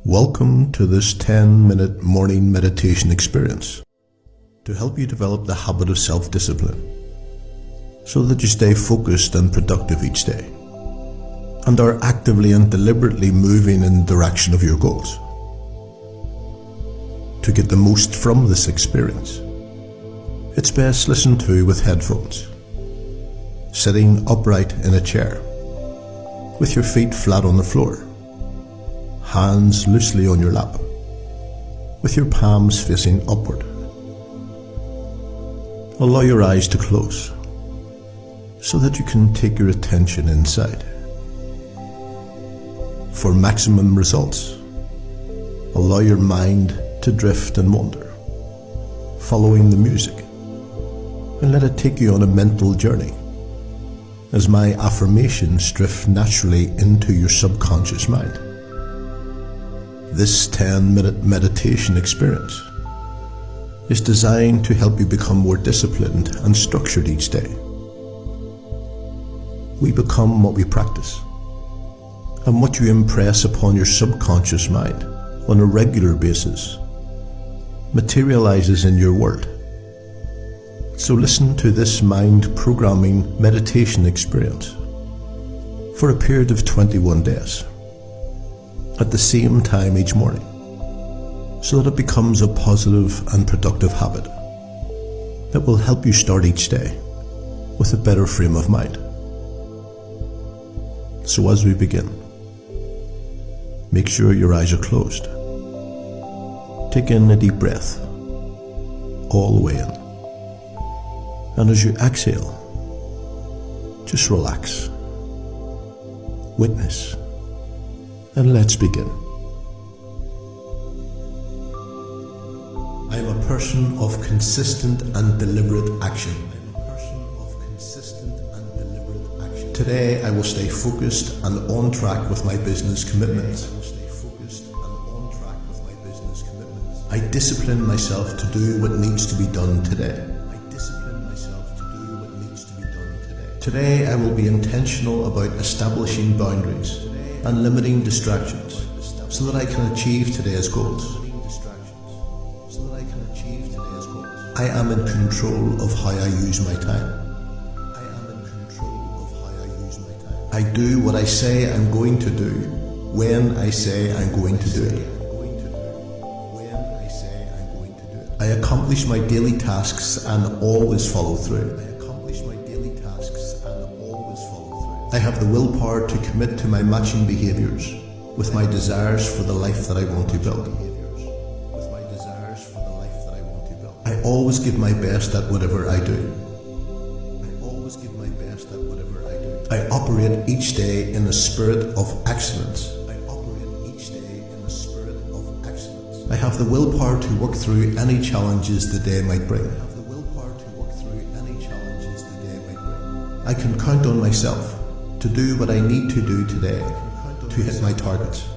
Welcome to this 10-minute morning meditation experience to help you develop the habit of self-discipline so that you stay focused and productive each day and are actively and deliberately moving in the direction of your goals. To get the most from this experience, it's best listened to with headphones, sitting upright in a chair, with your feet flat on the floor, hands loosely on your lap, with your palms facing upward. Allow your eyes to close so that you can take your attention inside. For maximum results, allow your mind to drift and wander, following the music, and let it take you on a mental journey as my affirmations drift naturally into your subconscious mind. This 10-minute meditation experience is designed to help you become more disciplined and structured each day. We become what we practice, and what you impress upon your subconscious mind on a regular basis materializes in your world. So listen to this mind programming meditation experience for a period of 21 days. At the same time each morning, so that it becomes a positive and productive habit that will help you start each day with a better frame of mind. So as we begin, make sure your eyes are closed. Take in a deep breath, all the way in. And as you exhale, just relax, witness, and let's begin. I am a person of consistent and deliberate action. Today I will stay focused and on track with my business commitments. I discipline myself to do what needs to be done today. Today I will be intentional about establishing boundaries and limiting distractions so that I can achieve today's goals. I am in control of how I use my time. I do what I say I'm going to do when I say I'm going to do it. I accomplish my daily tasks and always follow through. I have the willpower to commit to my matching behaviours with my desires for the life that I want to build. I always give my best at whatever I do. I operate each day in a spirit of excellence. I have the willpower to work through any challenges the day might bring. I can count on myself to do what I need to do today to hit my targets.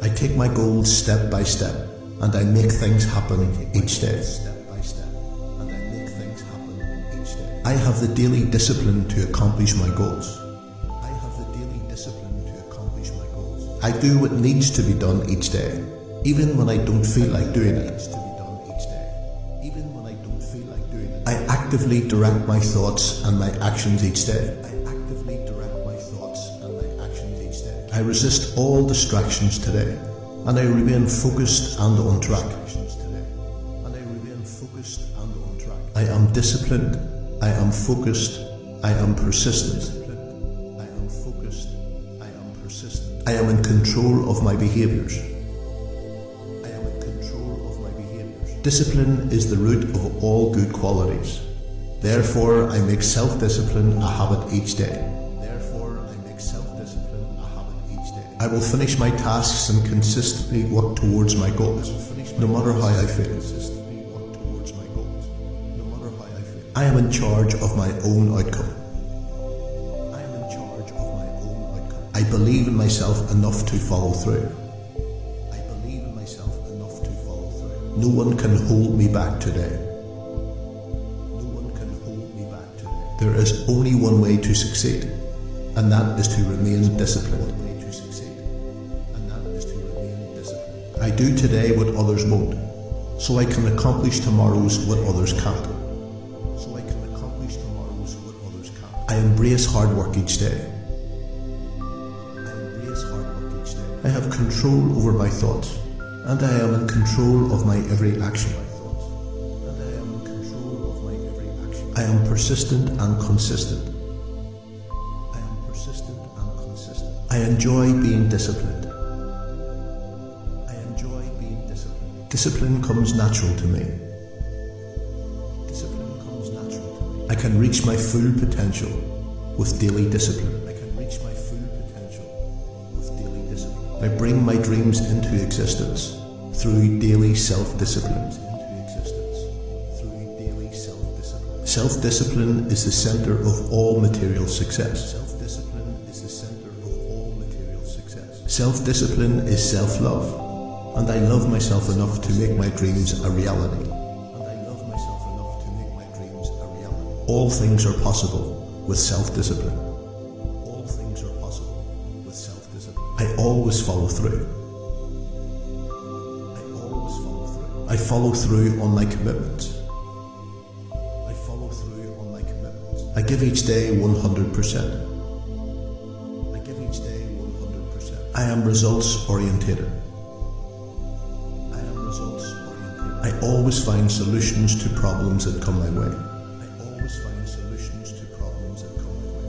I take my goals step by step and I make things happen each day. I have the daily discipline to accomplish my goals. I do what needs to be done each day, even when I don't feel like doing it. I actively direct my thoughts and my actions each day. I resist all distractions today, and I remain focused and on track. I am disciplined, I am focused, I am persistent. I am in control of my behaviours. Discipline is the root of all good qualities. Therefore, I make self-discipline a habit each day. I will finish my tasks and consistently work towards my goals, no matter how I feel. I am in charge of my own outcome. I believe in myself enough to follow through. No one can hold me back today. There is only one way to succeed, and that is to remain disciplined. I do today what others won't, so I can accomplish tomorrow's what others can't. I embrace hard work each day. I have control over my thoughts, and I am in control of my every action. I am persistent and consistent. I enjoy being disciplined. Discipline comes natural to me. I can reach my full potential with daily discipline. I bring my dreams into existence through daily self-discipline. Self-discipline is the center of all material success. Self-discipline is self-love, and I love myself enough to make my dreams a reality. All things are possible with self-discipline. I always follow through. I follow through on my commitments. I give each day 100%. I am results orientated. I always find solutions to problems that come my way.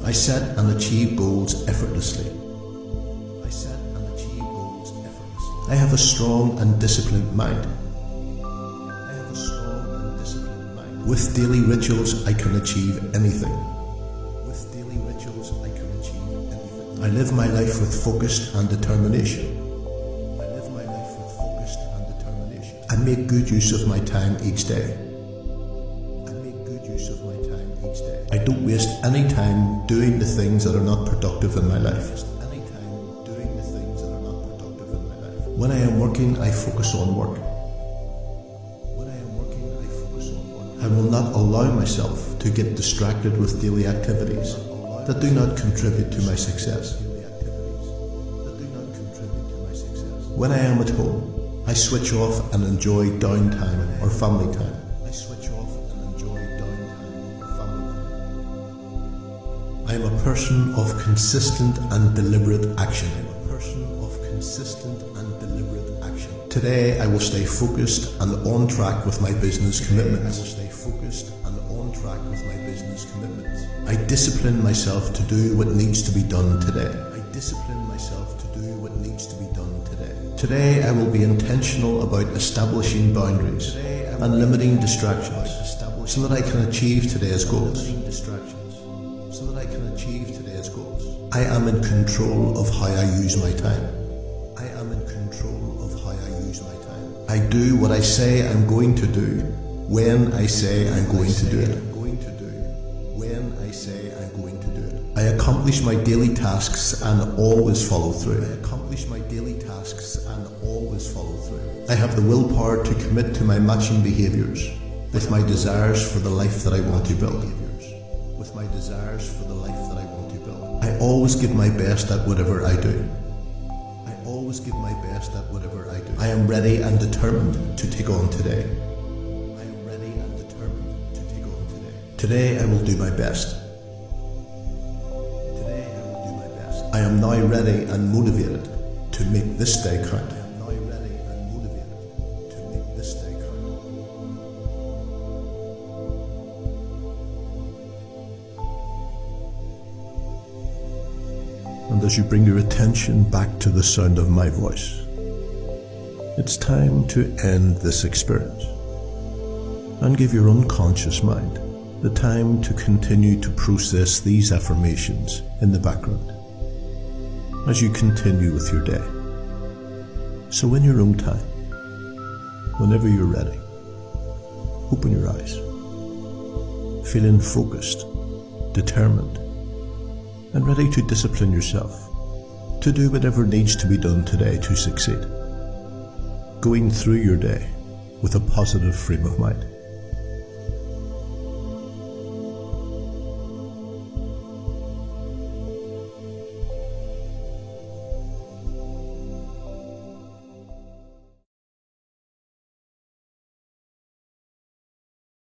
I set and achieve goals effortlessly. I have a strong and disciplined mind. With daily rituals, I can achieve anything. I live my life with focus and determination. I make good use of my time each day. I don't waste any time doing the things that are not productive in my life. When I am working, I focus on work. I will not allow myself to get distracted with daily activities that do not contribute to my success. When I am at home, I switch off and enjoy downtime or family time. I am a person of consistent and deliberate action. Today I will stay focused and on track with my business commitments. I discipline myself to do what needs to be done today. Today I will be intentional about establishing boundaries and limiting distractions so that I can achieve today's goals. I am in control of how I use my time. I do what I say I'm going to do when I say I'm going to do it. I accomplish my daily tasks and always follow through. I have the willpower to commit to my matching behaviours with my desires for the life that I want to build. I always give my best at whatever I do. I am ready and determined to take on today. Today I will do my best. I am now ready and motivated to make this day count. And as you bring your attention back to the sound of my voice, it's time to end this experience and give your unconscious mind the time to continue to process these affirmations in the background as you continue with your day. So in your own time, whenever you're ready, open your eyes, feeling focused, determined, and ready to discipline yourself to do whatever needs to be done today to succeed. Going through your day with a positive frame of mind.